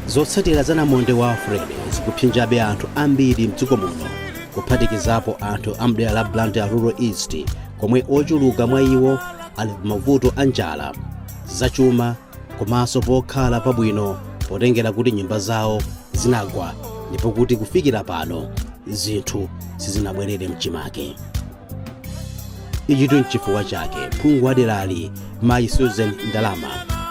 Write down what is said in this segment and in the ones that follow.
Zotsatira za Namondwe wa Freddy zikuphinjabe anthu ambiri mdziko muno, kuphatikizapo anthu amdera la Blantyre Rural East, komwe ochuluka mwa iwo ali mavuto a njala, zachuma komanso pokhala pabwino potengera kuti nyumba zawo zinagwa ndipo kuti kufikira pano zinthu sizinabwerere mchimake. Ichi n'chifukwa chake phungu wa derali Mayi Susan Ndalama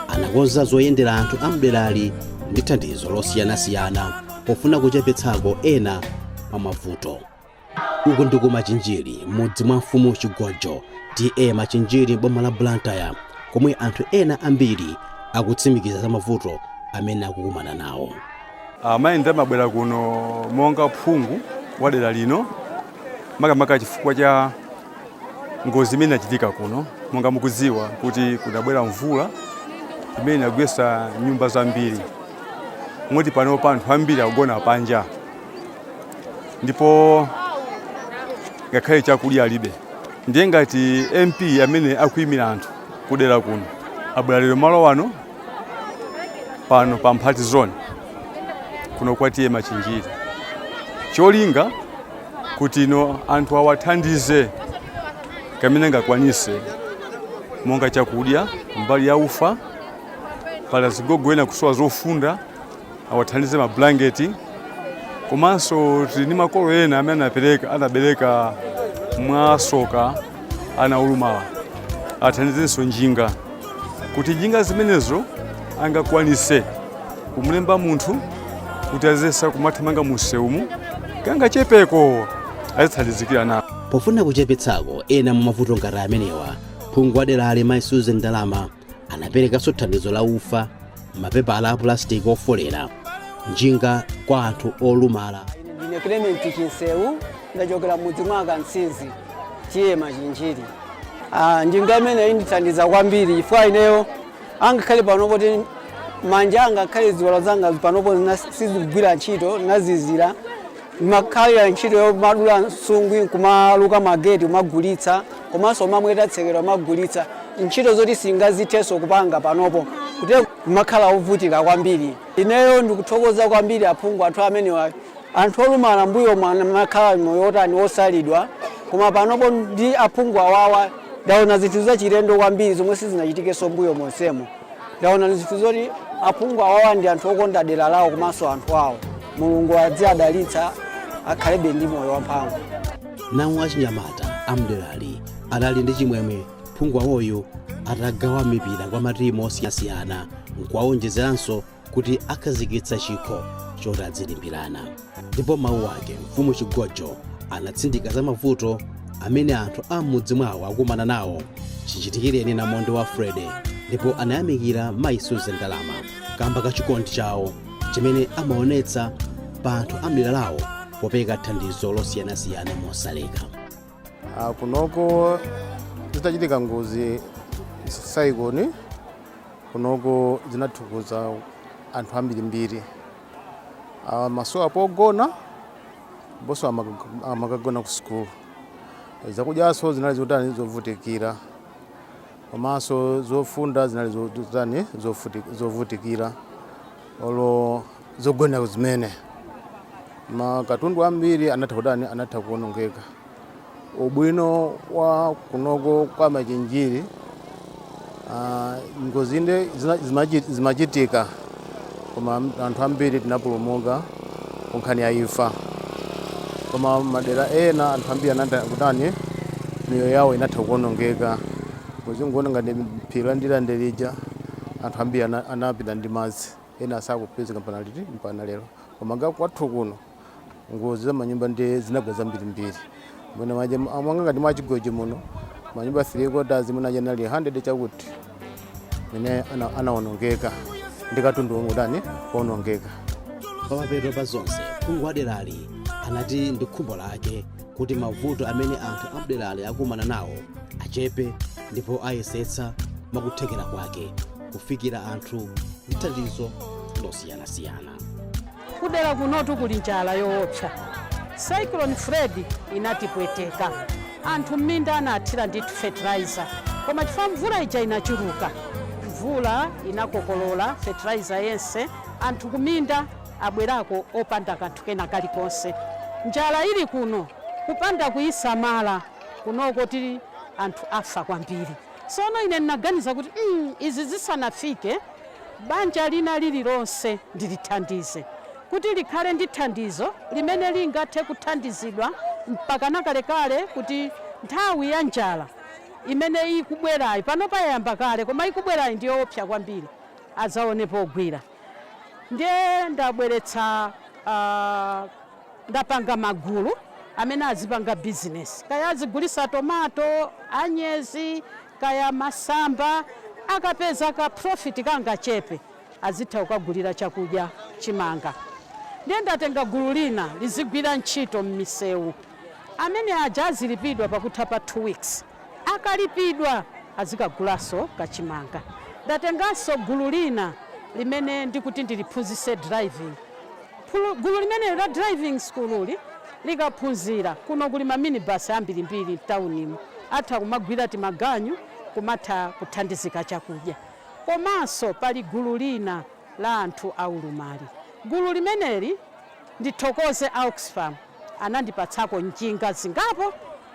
anakonza zoyendera anthu amderali ndi thandizo losiyanasiyana pofuna kuchepetsako ena pa mavuto. Uku ndi ku Machinjiri, mudzi mwa mfumu Chigojo DA Machinjiri boma la Blantyre, komwe anthu ena ambiri akutsimikiza za mavuto amene akukumana nawo. Mayenda mabwera kuno monga phungu wa dera lino makamaka chifukwa cha ngozi imene inachitika kuno. Monga mukudziwa kuti kudabwera mvula imene inagwetsa nyumba zambiri, moti pano anthu ambiri akugona panja, ndipo ngakhale chakudya alibe. Ndiye ngati MP amene akuyimira anthu kudera kuno abwera lero malo wano pano pa Mphati zone kuno kwatiye Machinjiri, cholinga kuti ino anthu awathandize kamene ngakwanise, monga chakudya, mbali ya ufa, pala zigogo ena kusowa zofunda awathandize mablanketi, komanso tili makolo ena amene anabereka mwasoka ana olumala athandizenso njinga, kuti njinga zimenezo angakwanise kumulemba munthu kuti azesa kumathamanga museumu kanga chepeko azithandizikira nawo. Pofuna kuchepetsako ena mu mavuto ngati amenewa, phungu wa derali Mayi Susan Ndalama anaperekanso thandizo la ufa, mapepala a plastic ofolera, njinga kwa anthu olumala. Ndine Clement Chinsewu, ndachokera mudzi mwa Kansizi tiye Machinjiri. Njinga imene indithandiza kwambiri chifukwa ineyo angakhale pano poti manja angakhale ziwalo zanga panopo sizigwira ntchito nazizira, makhalira ntchito yomadula nsungwi kumaluka mageti kumagulitsa, komanso mamweta tsekero magulitsa, ntchito zoti singazithenso kupanga panopo kuti kumakhala ovutika kwambiri. Ineyo ndikuthokoza kwambiri aphungu athu amenewa, anthu olumala mbuyo makhala moyo otani osalidwa, koma panopo ndi aphungu awawa ndaona zinthu zachilendo kwambiri zomwe sizinachitikenso mbuyo monsemo. Ndaona zinthu zoti aphungu awawa ndi anthu okonda dera lawo komanso anthu awo. Mulungu adzidalitsa akhalebe ndi moyo wamphamvu. Nawo achinyamata amderali adali ndi chimwemwe phungu awoyo atagawa mipira kwa matimu osiyana, nkuwawonjezeranso kuti akhazikitsa chikho choti adzilimbirana. Ndipo mawu ake mfumu Chigojo anatsindika za mavuto amene anthu a mudzi mwawo akumana nawo chichitikireni Namondwe wa Freddy, ndipo anayamikira Mayi Susan Ndalama kamba ka chikondi chawo chimene amaonetsa pa anthu amdera lawo popeka thandizo losiyanasiyana mosaleka. Kunoko zitachitika ngozi Cyclone kunoko zinathukuza anthu ambirimbiri. Maso apogona boso amakagona ku school. Zakudyaso zinali zotani zovutikira, komanso zofunda zinali zotani zovutikira, olo zogona zimene makatundu ambiri anatha kuonongeka. Ubwino wa kunoko kwa Machinjiri, ngozi inde zimachitika koma anthu ambiri tinapulumuka kunkhani ya imfa, koma madera ena anthu ambiri anatha miyoyo yawo inatha kuonongeka. Ngozi ngati phiri ndilandelija anthu ambiri anapita ndi madzi, ena sakupezeka mpaka lero. Koma kwathu kuno ngozi za manyumba ndi zinagwa zambirimbiri. Amwanga ngati mwa Chigojo muno manyumba 3/4 zimene anali 100 chakuti mene anaonongeka ndi katundu omwe kuonongeka. Pamapeto pa zonse phungu wa derali anati ndi khumbo lake kuti mavuto amene anthu amderali akumana nawo achepe, ndipo ayesetsa makuthekera kwake kufikira anthu ndi thandizo losiyanasiyana. Kudera kunotu kuli njala yoopsa. Cyclone Freddy inatipweteka, anthu m'minda anathira ndi fertilizer, koma chifukwa mvula ija inachuluka, mvula inakokolola fertilizer yense anthu kuminda abwerako opanda kanthu kena kalikonse. Njala ili kuno kupanda kuyisamala kunoko tili anthu afa kwambiri. Sono ine ninaganiza kuti izi zisanafike banja lina lililonse ndilithandize kuti likhale ndi thandizo limene lingathe kuthandizidwa mpaka nakalekale kuti nthawi ya njala imene ikubwerayi pano payamba kale koma ikubwerayi ndiyo opsa kwambiri adzaonepo ogwira. Ndiye ndabweretsa ndapanga magulu amene azipanga business, kaya azigulisa tomato, anyezi, kaya masamba, akapeza ka profit kanga chepe azitha kukagulira chakudya chimanga. Ndiye ndatenga gulu lina lizigwira ntchito m'misewu amene aja azilipidwa pakutha pa 2 weeks, akalipidwa azikagulaso kachimanga. Ndatenganso gulu lina limene ndikuti ndiliphunzise driving. Gulu limene la driving school likaphunzira kuno kuli maminibus ambirimbiri mtaunimo atha kumagwira timaganyu kumatha kuthandizika chakudya. Komanso pali gulu lina la anthu aulumali. Gulu limeneli ndithokoze Oxfam anandipatsako njinga zingapo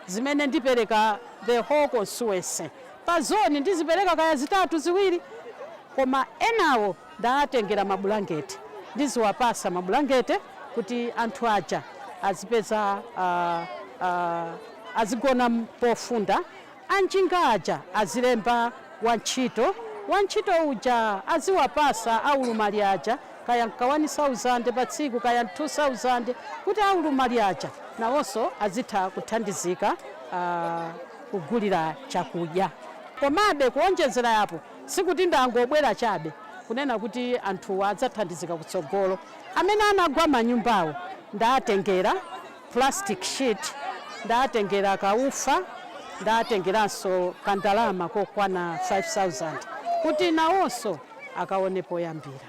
zimene ndipereka the whole constituency. Pa zoni ndizipereka kaya zitatu ziwiri, koma enawo ndatengera mabulangeti ndiziwapasa mabulangeti kuti anthu aja azipeza azigona pofunda, anjinga aja azilemba wantchito uja aziwapasa aulumali aja kaya 1,000 pa tsiku kaya 2,000 kuti aulumali aja nawonso azitha kuthandizika kugulira chakudya. Komabe kuonjezera yapo sikuti ndangobwera chabe kunena kuti anthu adzathandizika kutsogolo. Amene anagwa manyumbawo ndatengera plastic sheet, ndatengera kaufa, ndatengeranso kandalama kokwana 5,000 kuti nawonso akaonepo yambira.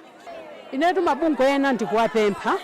Inetu mabungwe ena ndikuwapempha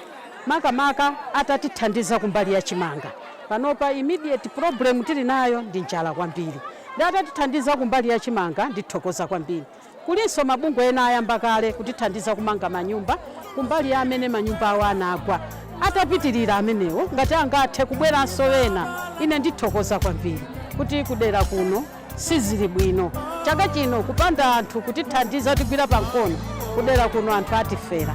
makamaka atatithandiza kumbali ya chimanga. Panopa immediate problem tili nayo ndi njala kwambiri. Atatithandiza kumbali ya chimanga ndithokoza kwambiri. Kulinso mabungwe ena ayamba kale kutithandiza kumanga manyumba kumbali ya amene manyumba awo anagwa. Atapitirira amenewo ngati angathe kubweranso wena, ine ndithokoza kwambiri kuti kudera kuno sizili bwino. Chaka chino kupanda anthu kutithandiza tigwira pankono kudera kuno anthu atifera.